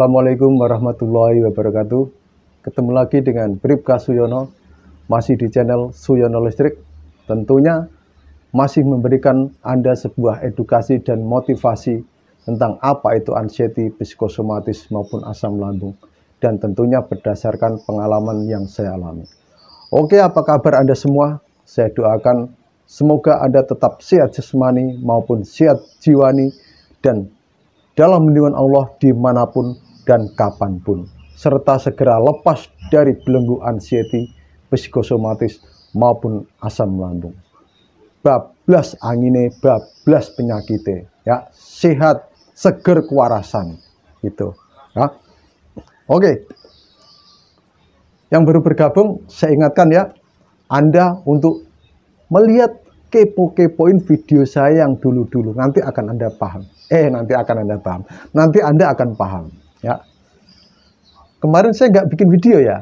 Assalamualaikum warahmatullahi wabarakatuh. Ketemu lagi dengan Bribka Suyono, masih di channel Suyono Listrik. Tentunya masih memberikan Anda sebuah edukasi dan motivasi tentang apa itu anxiety, psikosomatis maupun asam lambung. Dan tentunya berdasarkan pengalaman yang saya alami. Oke, apa kabar Anda semua? Saya doakan semoga Anda tetap sehat jasmani maupun sehat jiwani dan dalam lindungan Allah dimanapun dan kapanpun, serta segera lepas dari belenggu anxiety, psikosomatis maupun asam lambung. Bablas angine, bablas penyakite, ya, sehat, seger kewarasan, gitu. Ya. Oke, yang baru bergabung, saya ingatkan ya, Anda untuk melihat kepo-kepoin video saya yang dulu-dulu, nanti akan Anda paham. Nanti Anda akan paham. Ya. Kemarin saya nggak bikin video ya.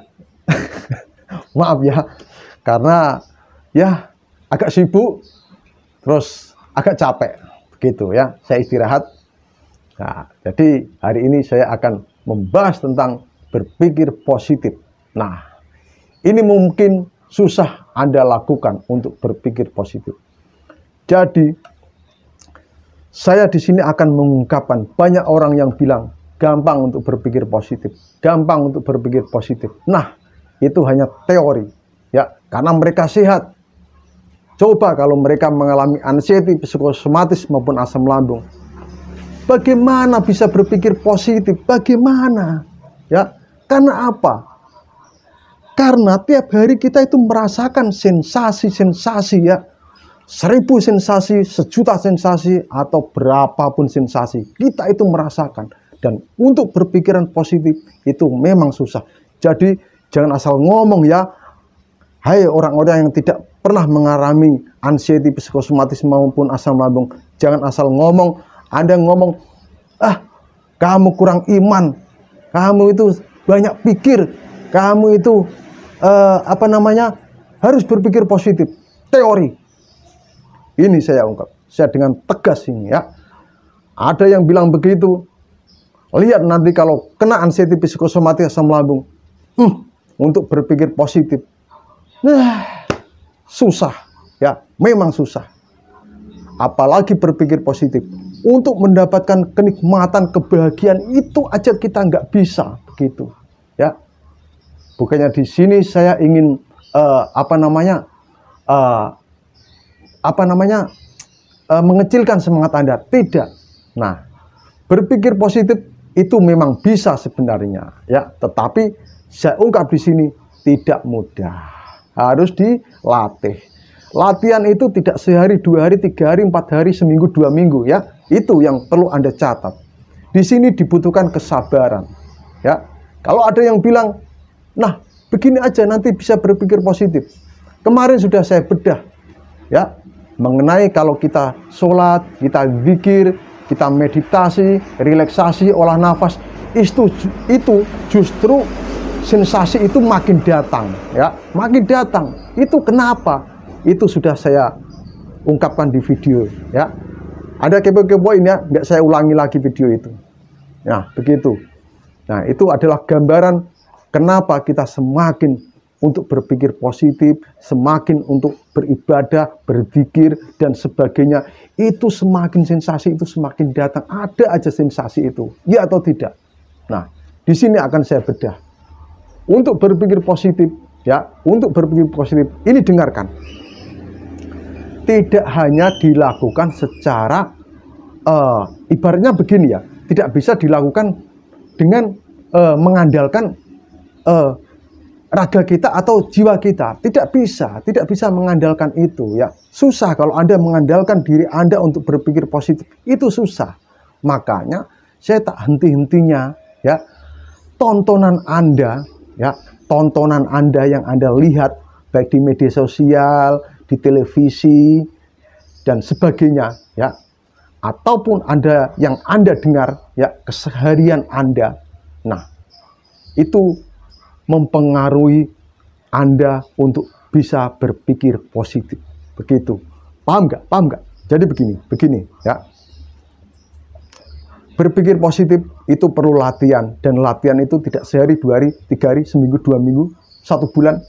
Maaf ya. Karena ya agak sibuk, terus agak capek. Begitu ya. Saya istirahat. Nah, jadi hari ini saya akan membahas tentang berpikir positif. Nah, ini mungkin susah Anda lakukan untuk berpikir positif. Jadi saya di sini akan mengungkapkan banyak orang yang bilang gampang untuk berpikir positif, gampang untuk berpikir positif. Nah, itu hanya teori, ya, karena mereka sehat. Coba kalau mereka mengalami anxiety, psikosomatis maupun asam lambung, bagaimana bisa berpikir positif? Bagaimana? Ya, karena apa? Karena tiap hari kita itu merasakan sensasi-sensasi, ya. 1000 sensasi, 1.000.000 sensasi, atau berapapun sensasi, kita itu merasakan. Dan untuk berpikiran positif itu memang susah. Jadi jangan asal ngomong ya. Hai orang-orang yang tidak pernah mengalami anxiety, psikosomatis maupun asam lambung, jangan asal ngomong. Anda ngomong, kamu kurang iman, kamu itu banyak pikir, kamu itu harus berpikir positif. Teori. Ini saya ungkap, saya dengan tegas ini ya. Ada yang bilang begitu. Lihat nanti kalau kena anxiety, psikosomatis, asam lambung, untuk berpikir positif, susah ya, memang susah. Apalagi berpikir positif untuk mendapatkan kenikmatan, kebahagiaan itu aja kita nggak bisa begitu ya. Bukannya di sini saya ingin mengecilkan semangat Anda, tidak. Nah, berpikir positif itu memang bisa sebenarnya, ya. Tetapi saya ungkap di sini tidak mudah, harus dilatih. Latihan itu tidak sehari, 2 hari, 3 hari, 4 hari, seminggu, 2 minggu, ya. Itu yang perlu Anda catat. Di sini dibutuhkan kesabaran, ya. Kalau ada yang bilang, nah begini aja nanti bisa berpikir positif. Kemarin sudah saya bedah, ya. Mengenai kalau kita sholat, kita zikir, kita meditasi, relaksasi, olah nafas, itu justru sensasi itu makin datang, ya, makin datang. Itu kenapa? Itu sudah saya ungkapkan di video, ya. Ada kepo-kepoin ya, nggak saya ulangi lagi video itu. Nah, begitu. Nah, itu adalah gambaran kenapa kita semakin untuk berpikir positif, semakin untuk beribadah, berzikir, dan sebagainya. Itu semakin sensasi itu semakin datang. Ada aja sensasi itu, ya atau tidak? Nah, di sini akan saya bedah. Untuk berpikir positif, ya, untuk berpikir positif, ini dengarkan. Tidak hanya dilakukan secara, ibaratnya begini ya, tidak bisa dilakukan dengan mengandalkan raga kita atau jiwa kita. Tidak bisa mengandalkan itu ya. Susah kalau Anda mengandalkan diri Anda untuk berpikir positif, itu susah. Makanya saya tak henti-hentinya ya, tontonan Anda yang Anda lihat baik di media sosial, di televisi dan sebagainya ya, ataupun yang Anda dengar ya, keseharian Anda. Nah, itu mempengaruhi Anda untuk bisa berpikir positif. Begitu. Paham nggak? Jadi begini ya. Berpikir positif itu perlu latihan, dan latihan itu tidak sehari, 2 hari, 3 hari, seminggu, 2 minggu, 1 bulan.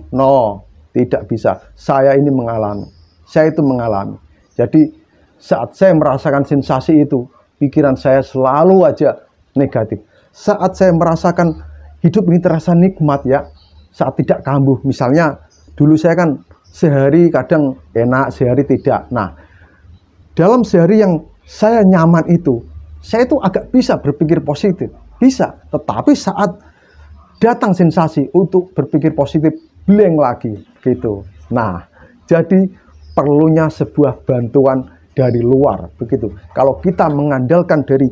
No, tidak bisa. Saya ini mengalami. Saya itu mengalami. Jadi saat saya merasakan sensasi itu, pikiran saya selalu aja negatif. Saat saya merasakan hidup ini terasa nikmat ya, saat tidak kambuh. Misalnya dulu saya kan sehari kadang enak, sehari tidak. Nah, dalam sehari yang saya nyaman itu, saya itu agak bisa berpikir positif, bisa. Tetapi saat datang sensasi untuk berpikir positif, blank lagi, gitu. Nah, jadi perlunya sebuah bantuan dari luar, begitu. Kalau kita mengandalkan dari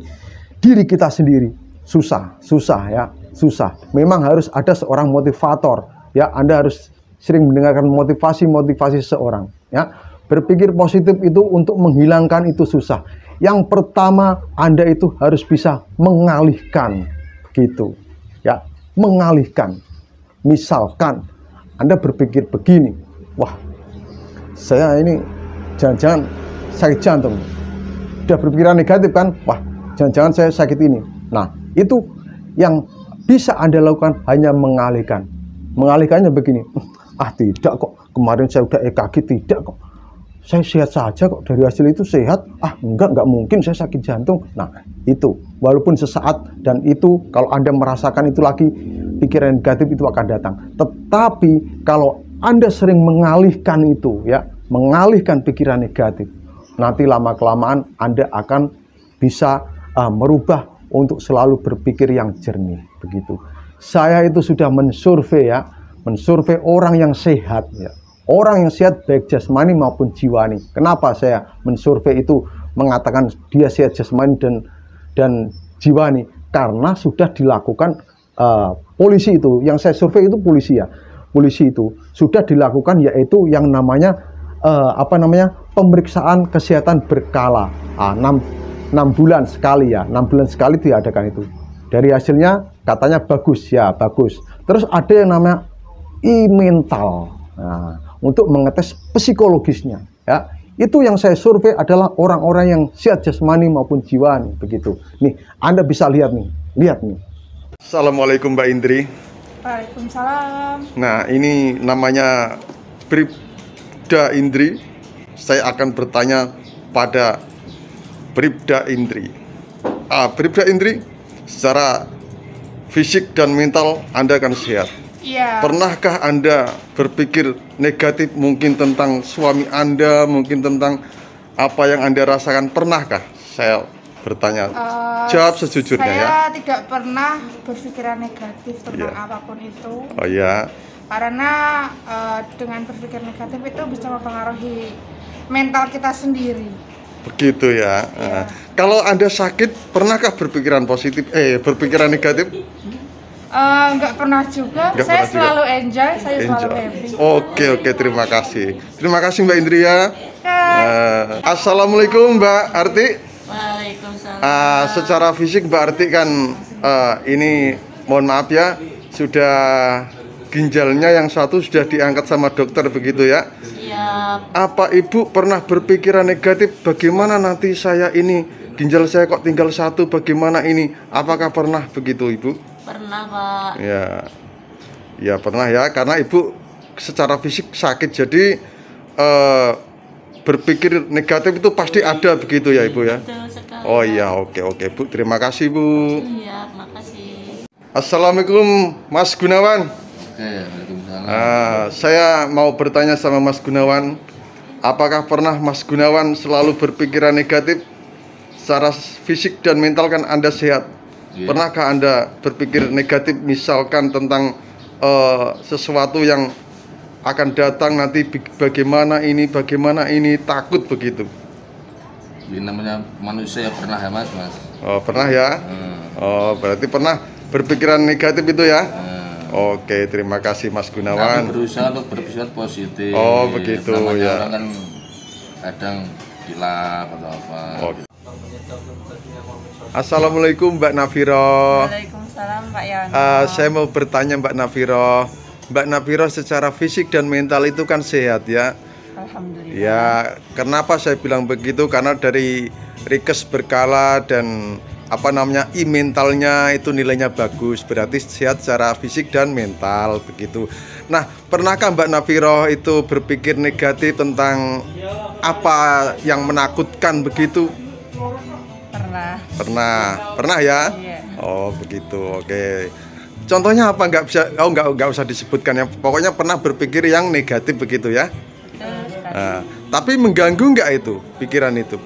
diri kita sendiri, susah ya, susah. Memang harus ada seorang motivator, ya. Anda harus sering mendengarkan motivasi seseorang, ya. Berpikir positif itu untuk menghilangkan itu susah. Yang pertama, Anda itu harus bisa mengalihkan, gitu, ya, mengalihkan. Misalkan Anda berpikir begini, wah, saya ini jangan-jangan sakit jantung. Udah berpikiran negatif kan, wah, jangan-jangan saya sakit ini. Nah, itu yang bisa Anda lakukan hanya mengalihkan. Mengalihkannya begini, tidak kok, kemarin saya udah EKG, tidak kok. Saya sehat saja kok, dari hasil itu sehat. Enggak mungkin saya sakit jantung. Nah, itu walaupun sesaat, dan itu kalau Anda merasakan itu lagi, pikiran negatif itu akan datang. Tetapi kalau Anda sering mengalihkan itu, ya, mengalihkan pikiran negatif, nanti lama-kelamaan Anda akan bisa merubah untuk selalu berpikir yang jernih, begitu. Saya itu sudah mensurvei ya, mensurvei orang yang sehat ya. Orang yang sehat baik jasmani maupun jiwani. Kenapa saya mensurvei itu mengatakan dia sehat jasmani dan jiwani? Karena sudah dilakukan polisi itu, yang saya survei itu polisi ya. Polisi itu sudah dilakukan, yaitu yang namanya pemeriksaan kesehatan berkala. 6 bulan sekali ya, 6 bulan sekali diadakan itu. Dari hasilnya katanya bagus ya, bagus. Terus ada yang namanya e-mental. Nah, untuk mengetes psikologisnya ya, itu yang saya survei adalah orang-orang yang sehat jasmani maupun jiwani, begitu. Nih, Anda bisa lihat nih. Assalamualaikum Mbak Indri. Waalaikumsalam. Nah, ini namanya Bribda Indri. Saya akan bertanya pada Bribda Indri. Bribda Indri, secara fisik dan mental Anda akan sehat. Iya. Pernahkah Anda berpikir negatif mungkin tentang suami Anda, mungkin tentang apa yang Anda rasakan? Pernahkah? Saya bertanya. Jawab sejujurnya ya. Saya tidak pernah berpikiran negatif tentang apapun itu. Oh ya. Karena dengan berpikir negatif itu bisa mempengaruhi mental kita sendiri. Begitu ya. Iya. Kalau Anda sakit, pernahkah berpikiran positif? Berpikiran negatif? Enggak pernah juga. Saya selalu enjoy, saya selalu happy. Oke, terima kasih. Terima kasih Mbak Indri ya. Assalamualaikum Mbak Arti. Waalaikumsalam. Secara fisik Mbak Arti kan ini mohon maaf ya, sudah ginjalnya yang satu sudah diangkat sama dokter, begitu ya. Siap. Apa Ibu pernah berpikiran negatif, bagaimana nanti saya ini, ginjal saya kok tinggal satu, bagaimana ini? Apakah pernah begitu Ibu? Pernah, Pak. Ya pernah ya, karena Ibu secara fisik sakit, jadi berpikir negatif itu pasti ada, begitu ya Ibu ya. Betul sekali. Oh iya, oke Bu, terima kasih Bu. Iya, makasih. Assalamualaikum Mas Gunawan. Waalaikumsalam. Saya mau bertanya sama Mas Gunawan, apakah pernah Mas Gunawan selalu berpikiran negatif? Secara fisik dan mental kan Anda sehat. Iya. Pernahkah Anda berpikir negatif, misalkan tentang sesuatu yang akan datang nanti, bagaimana ini, takut begitu? Ini namanya manusia, pernah ya Mas? Oh, pernah ya? Oh, berarti pernah berpikiran negatif itu ya? Oke, terima kasih Mas Gunawan. Kami berusaha untuk berpikir positif. Oh, begitu ya. Orang kan kadang hilaf atau apa. Oke. Assalamualaikum Mbak Nafiro. Waalaikumsalam Pak Yan. Saya mau bertanya Mbak Nafiro. Mbak Nafiro secara fisik dan mental itu kan sehat ya? Alhamdulillah. Ya, kenapa saya bilang begitu? Karena dari Rikes berkala dan mentalnya itu nilainya bagus, berarti sehat secara fisik dan mental begitu. Nah, pernahkah Mbak Nafiroh itu berpikir negatif tentang apa yang menakutkan begitu? Pernah ya? Iya. Oh begitu, oke. Contohnya apa? Nggak usah disebutkan ya. Pokoknya pernah berpikir yang negatif begitu ya. Nah, tapi mengganggu nggak itu pikiran itu?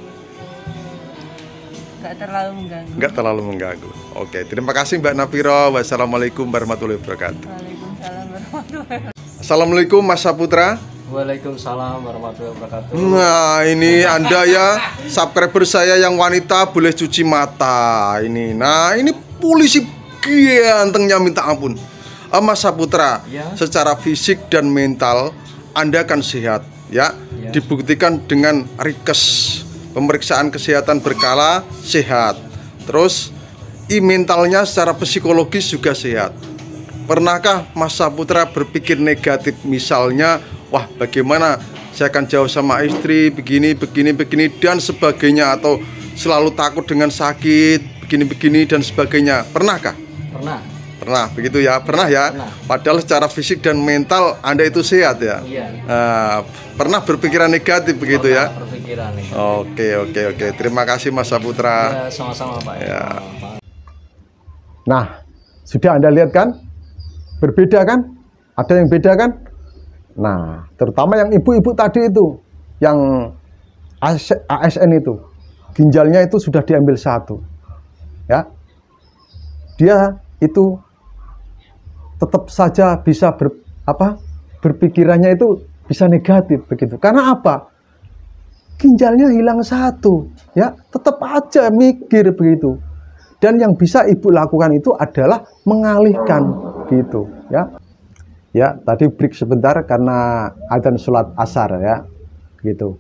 Nggak terlalu mengganggu. Oke, terima kasih Mbak Nafiroh. Wassalamualaikum warahmatullahi wabarakatuh. Waalaikumsalam warahmatullahi wabarakatuh. Assalamualaikum Mas Saputra. Waalaikumsalam warahmatullahi wabarakatuh. Nah, ini Anda ya, subscriber saya yang wanita boleh cuci mata ini. Nah, ini polisi gantengnya minta ampun. Mas Saputra, Ya. secara fisik dan mental Anda kan sehat ya. Ya. Dibuktikan dengan Rikes, pemeriksaan kesehatan berkala sehat. Terus mentalnya secara psikologis juga sehat. Pernahkah Mas Saputra berpikir negatif, misalnya wah bagaimana saya akan jauh sama istri begini dan sebagainya, atau selalu takut dengan sakit begini dan sebagainya? Pernahkah? Pernah begitu ya? Pernah ya? Pernah. Padahal secara fisik dan mental Anda itu sehat ya? Iya. Pernah berpikiran negatif begitu ya? Berpikiran nih. Oke. Terima kasih Mas Saputra. Ya, sama-sama Pak. Ya. Nah, sudah Anda lihat kan? Berbeda kan? Ada yang beda kan? Nah, terutama yang ibu-ibu tadi itu, yang ASN itu, ginjalnya itu sudah diambil satu, ya. Dia itu tetap saja bisa berpikirannya itu bisa negatif begitu. Karena apa? Ginjalnya hilang satu, ya, tetap aja mikir begitu. Dan yang bisa ibu lakukan itu adalah mengalihkan gitu, ya. Ya, tadi break sebentar karena adzan sholat asar ya, gitu.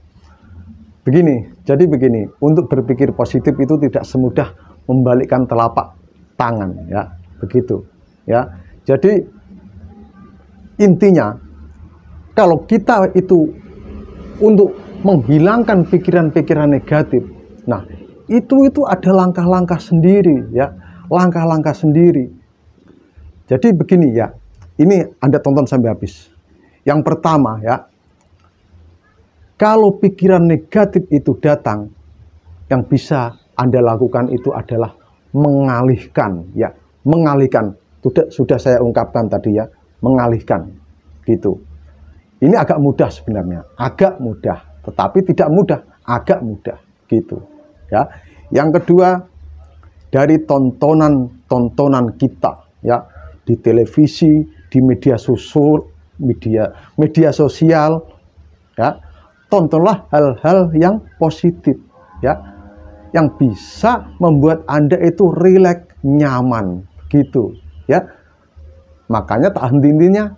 Jadi begini, untuk berpikir positif itu tidak semudah membalikkan telapak tangan, ya, begitu, ya. Jadi intinya, kalau kita itu untuk menghilangkan pikiran-pikiran negatif, nah itu ada langkah-langkah sendiri, ya, langkah-langkah sendiri. Jadi begini ya. Ini Anda tonton sampai habis. Yang pertama ya, kalau pikiran negatif itu datang, yang bisa Anda lakukan itu adalah mengalihkan ya, mengalihkan. Sudah saya ungkapkan tadi ya, mengalihkan gitu. Ini agak mudah sebenarnya, agak mudah, tetapi tidak mudah, agak mudah gitu ya. Yang kedua, dari tontonan kita ya, di televisi, di media sosial ya, tontonlah hal-hal yang positif ya, yang bisa membuat Anda itu rileks, nyaman gitu ya. Makanya tak henti-hentinya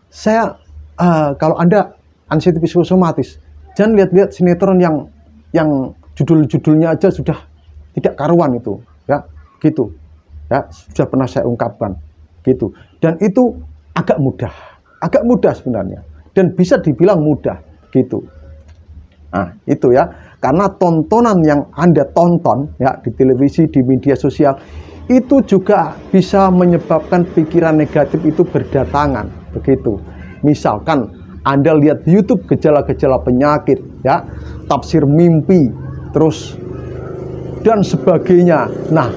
saya kalau Anda anxiety psikosomatis, jangan lihat-lihat sinetron yang judul-judulnya aja sudah tidak karuan itu ya, gitu ya, sudah pernah saya ungkapkan gitu. Dan itu agak mudah sebenarnya, dan bisa dibilang mudah gitu. Nah itu ya, karena tontonan yang Anda tonton ya di televisi, di media sosial, itu juga bisa menyebabkan pikiran negatif itu berdatangan begitu. Misalkan Anda lihat YouTube gejala-gejala penyakit ya, tafsir mimpi, terus dan sebagainya. Nah,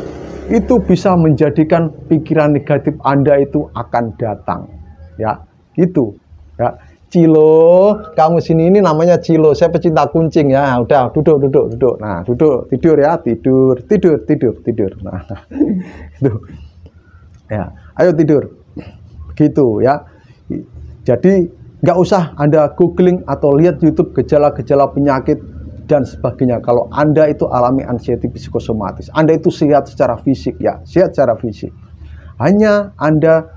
itu bisa menjadikan pikiran negatif Anda itu akan datang ya, gitu ya. Cilo, kamu sini, ini namanya Cilo, saya pecinta kucing ya. Udah duduk. Nah, duduk, tidur ya, tidur. Nah, itu ya, ayo tidur gitu ya. Jadi nggak usah Anda googling atau lihat YouTube gejala-gejala penyakit dan sebagainya. Kalau Anda itu alami anxiety psikosomatis, Anda itu sehat secara fisik ya, sehat secara fisik. Hanya Anda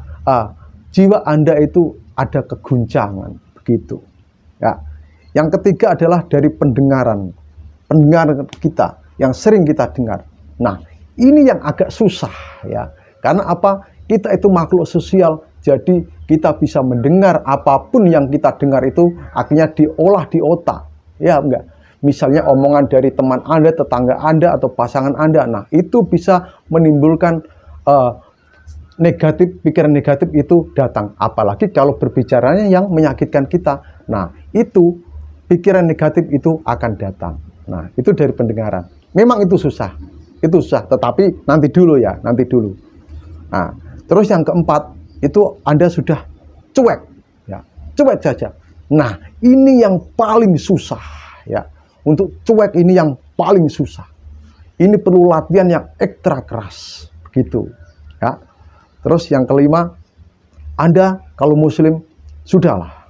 jiwa Anda itu ada keguncangan begitu. Ya. Yang ketiga adalah dari pendengaran kita yang sering kita dengar. Nah, ini yang agak susah ya. Karena apa? Kita itu makhluk sosial, jadi kita bisa mendengar apapun yang kita dengar itu akhirnya diolah di otak. Ya enggak? misalnya omongan dari teman Anda, tetangga Anda, atau pasangan Anda. Nah, itu bisa menimbulkan pikiran negatif itu datang. Apalagi kalau berbicaranya yang menyakitkan kita. Nah, itu pikiran negatif itu akan datang. Nah, itu dari pendengaran. Memang itu susah, tetapi nanti dulu ya, nanti dulu. Nah, terus yang keempat, itu Anda sudah cuek, ya, cuek saja. Nah, ini yang paling susah, ya. Untuk cuek ini yang paling susah. Ini perlu latihan yang ekstra keras, begitu, ya. Terus yang kelima, Anda kalau Muslim sudahlah,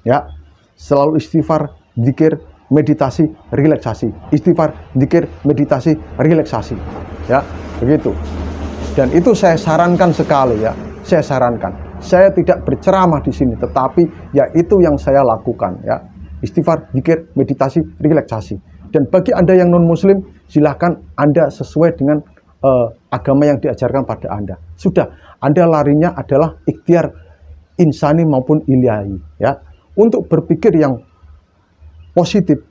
ya, selalu istighfar, zikir, meditasi, relaksasi, istighfar, zikir, meditasi, relaksasi, ya, begitu. Dan itu saya sarankan sekali, ya, saya sarankan. Saya tidak berceramah di sini, tetapi ya itu yang saya lakukan, ya. Istighfar, zikir, meditasi, relaksasi. Dan bagi Anda yang non-Muslim, silahkan Anda sesuai dengan agama yang diajarkan pada Anda. Sudah, Anda larinya adalah ikhtiar insani maupun ilahi, ya. Untuk berpikir yang positif,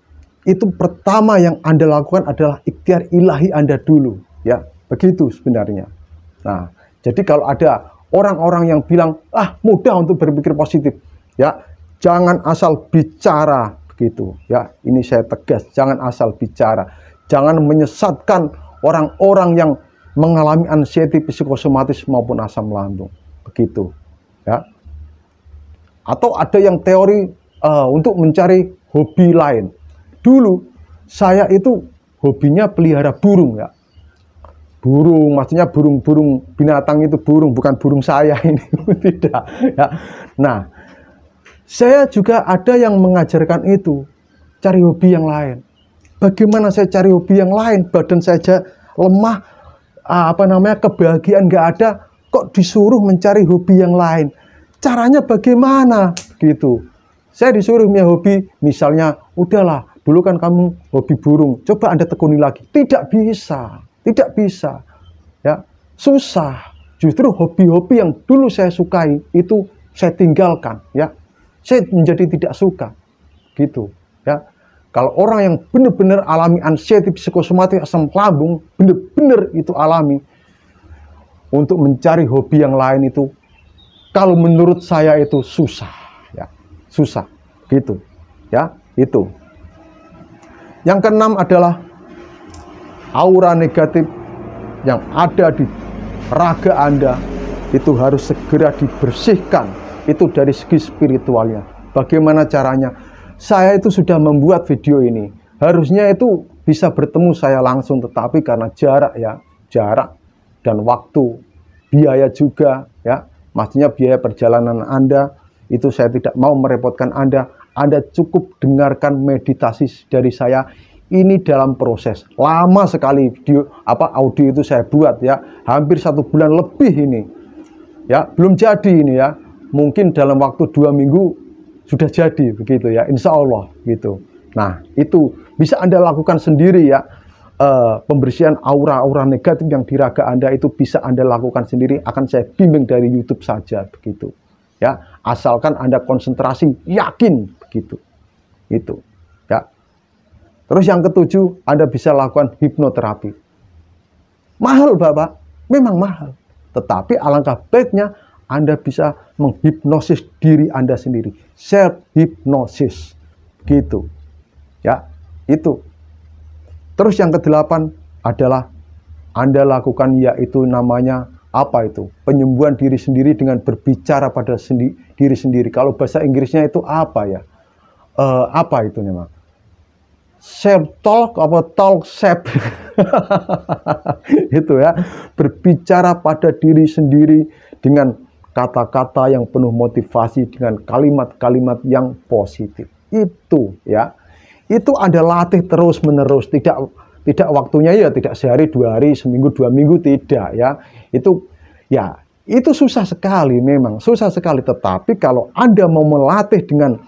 itu pertama yang Anda lakukan adalah ikhtiar ilahi Anda dulu, ya. Begitu sebenarnya. Nah, jadi kalau ada orang-orang yang bilang, mudah untuk berpikir positif, ya, jangan asal bicara begitu, ya. Ini saya tegas, jangan asal bicara, jangan menyesatkan orang-orang yang mengalami anxiety psikosomatis maupun asam lambung, begitu, ya. Atau ada yang teori untuk mencari hobi lain. Dulu saya itu hobinya pelihara burung, ya. Burung, maksudnya burung binatang itu burung, bukan burung saya ini, tidak, ya. Nah, saya juga ada yang mengajarkan itu, cari hobi yang lain. Bagaimana saya cari hobi yang lain? Badan saya lemah, kebahagiaan nggak ada, kok disuruh mencari hobi yang lain? Caranya bagaimana? Gitu. Saya disuruh punya hobi, misalnya, udahlah, dulu kan kamu hobi burung, coba Anda tekuni lagi. Tidak bisa. Tidak bisa, ya, susah. Justru hobi-hobi yang dulu saya sukai itu saya tinggalkan, ya. Saya menjadi tidak suka, gitu, ya. Kalau orang yang benar-benar alami anxiety psikosomatik asam lambung, benar-benar itu alami, untuk mencari hobi yang lain itu, kalau menurut saya itu susah, ya, susah, gitu, ya, itu. Yang keenam adalah aura negatif yang ada di raga Anda itu harus segera dibersihkan. Itu dari segi spiritualnya. Bagaimana caranya? Saya itu sudah membuat video ini. Harusnya itu bisa bertemu saya langsung, tetapi karena jarak, ya, jarak dan waktu, biaya juga, ya. Maksudnya biaya perjalanan Anda itu saya tidak mau merepotkan Anda. Anda cukup dengarkan meditasi dari saya. Ini dalam proses lama sekali, audio itu saya buat, ya, hampir 1 bulan lebih ini, ya, belum jadi ini, ya, mungkin dalam waktu 2 minggu sudah jadi, begitu, ya, insya Allah, gitu. Nah, itu bisa Anda lakukan sendiri, ya. Pembersihan aura-aura negatif yang di raga Anda itu bisa Anda lakukan sendiri, akan saya bimbing dari YouTube saja, begitu, ya, asalkan Anda konsentrasi, yakin, begitu, itu, ya. Terus yang ketujuh, Anda bisa lakukan hipnoterapi. Mahal, Bapak, memang mahal. Tetapi alangkah baiknya Anda bisa menghipnosis diri Anda sendiri. Self-hipnosis. Gitu. Ya, itu. Terus yang kedelapan adalah Anda lakukan, yaitu namanya apa itu? Penyembuhan diri sendiri dengan berbicara pada diri sendiri. Kalau bahasa Inggrisnya itu apa, ya? Apa itu namanya? Self talk apa talk self itu, ya, berbicara pada diri sendiri dengan kata-kata yang penuh motivasi, dengan kalimat-kalimat yang positif. Itu, ya, itu Anda latih terus menerus, tidak waktunya, ya, tidak sehari 2 hari, seminggu 2 minggu, tidak, ya. Itu, ya, itu susah sekali, memang susah sekali. Tetapi kalau Anda mau melatih dengan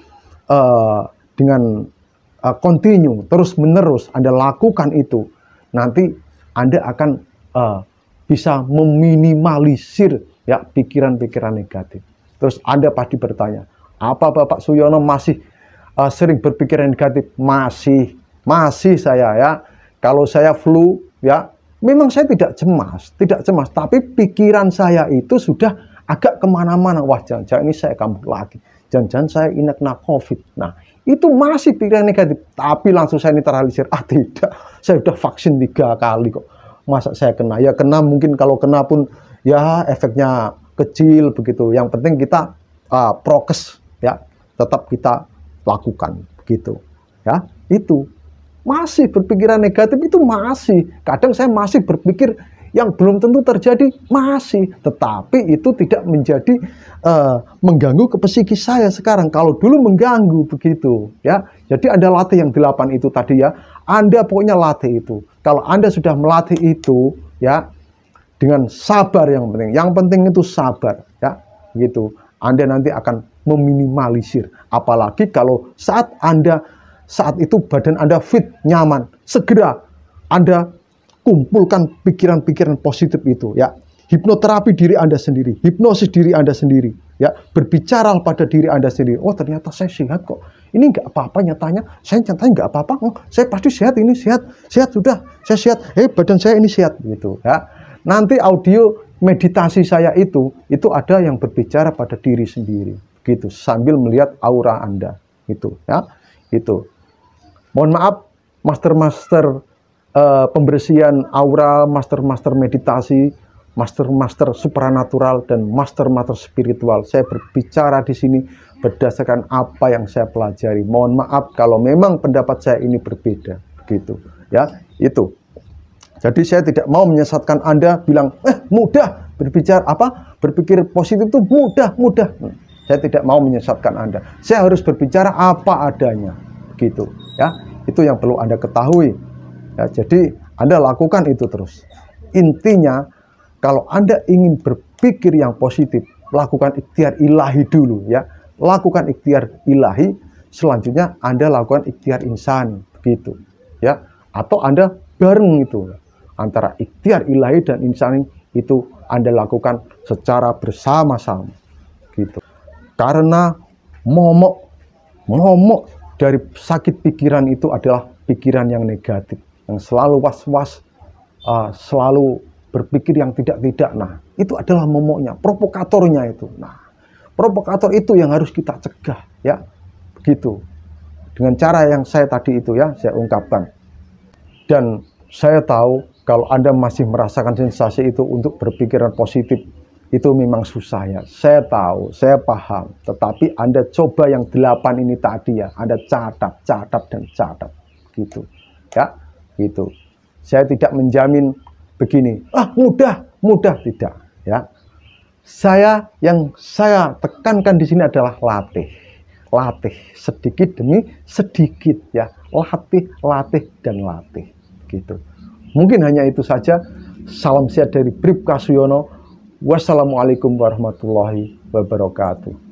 continue, terus menerus Anda lakukan itu, nanti Anda akan bisa meminimalisir, ya, pikiran-pikiran negatif. Terus Anda pasti bertanya, apa Bapak Suyono masih sering berpikiran negatif? Masih saya ya. Kalau saya flu ya, memang saya tidak cemas, tapi pikiran saya itu sudah agak kemana-mana. Wah, jangan-jangan ini saya kambuh lagi. Jangan-jangan saya ini kena COVID. Nah, itu masih pikiran negatif. Tapi langsung saya netralisir. Ah, tidak. Saya sudah vaksin 3 kali kok. Masa saya kena? Ya kena, mungkin kalau kena pun ya efeknya kecil begitu. Yang penting kita prokes ya, tetap kita lakukan begitu. Ya, itu. Masih berpikiran negatif itu masih. Kadang saya masih berpikir yang belum tentu terjadi masih. Tetapi itu tidak menjadi mengganggu ke psikis saya sekarang. Kalau dulu mengganggu begitu ya. Jadi ada latih yang 8 itu tadi ya. Anda pokoknya latih itu. Kalau Anda sudah melatih itu ya dengan sabar yang penting. Yang penting itu sabar ya. Gitu. Anda nanti akan meminimalisir. Apalagi kalau saat itu badan Anda fit, nyaman, segera Anda kumpulkan pikiran-pikiran positif itu ya. Hipnoterapi diri Anda sendiri, hipnosis diri Anda sendiri ya. Berbicara pada diri Anda sendiri. Oh, ternyata saya sehat kok. Ini nggak apa-apa nyatanya. Saya nyatanya nggak apa-apa. Oh, saya pasti sehat, ini sehat sudah. Saya sehat. Badan saya ini sehat gitu ya. Nanti audio meditasi saya itu ada yang berbicara pada diri sendiri gitu, sambil melihat aura Anda gitu ya. Itu. Mohon maaf, master-master pembersihan aura, master-master meditasi, master-master supranatural, dan master-master spiritual. Saya berbicara di sini berdasarkan apa yang saya pelajari. Mohon maaf kalau memang pendapat saya ini berbeda, gitu ya. Itu. Jadi saya tidak mau menyesatkan Anda bilang, mudah berbicara berpikir positif itu mudah. Saya tidak mau menyesatkan Anda. Saya harus berbicara apa adanya, gitu ya. Itu yang perlu Anda ketahui ya. Jadi Anda lakukan itu terus. Intinya kalau Anda ingin berpikir yang positif, lakukan ikhtiar ilahi dulu ya. Lakukan ikhtiar ilahi, selanjutnya Anda lakukan ikhtiar insani begitu ya. Atau Anda bareng itu antara ikhtiar ilahi dan insani itu Anda lakukan secara bersama-sama gitu. Karena momok dari sakit pikiran itu adalah pikiran yang negatif, yang selalu was-was, selalu berpikir yang tidak-tidak. Nah, itu adalah momoknya, provokatornya itu. Nah, provokator itu yang harus kita cegah, ya, begitu. Dengan cara yang saya tadi itu ya, saya ungkapkan. Dan saya tahu kalau Anda masih merasakan sensasi itu untuk berpikiran positif, itu memang susah ya. Saya tahu, saya paham. Tetapi Anda coba yang 8 ini tadi ya. Anda catat, dan catat. Gitu. Ya, gitu. Saya tidak menjamin begini. Mudah. Tidak. Ya. Yang saya tekankan di sini adalah latih. Latih. Sedikit demi sedikit ya. Latih, dan latih. Gitu. Mungkin hanya itu saja. Salam sehat dari Bribka Suyono. Wassalamualaikum warahmatullahi wabarakatuh.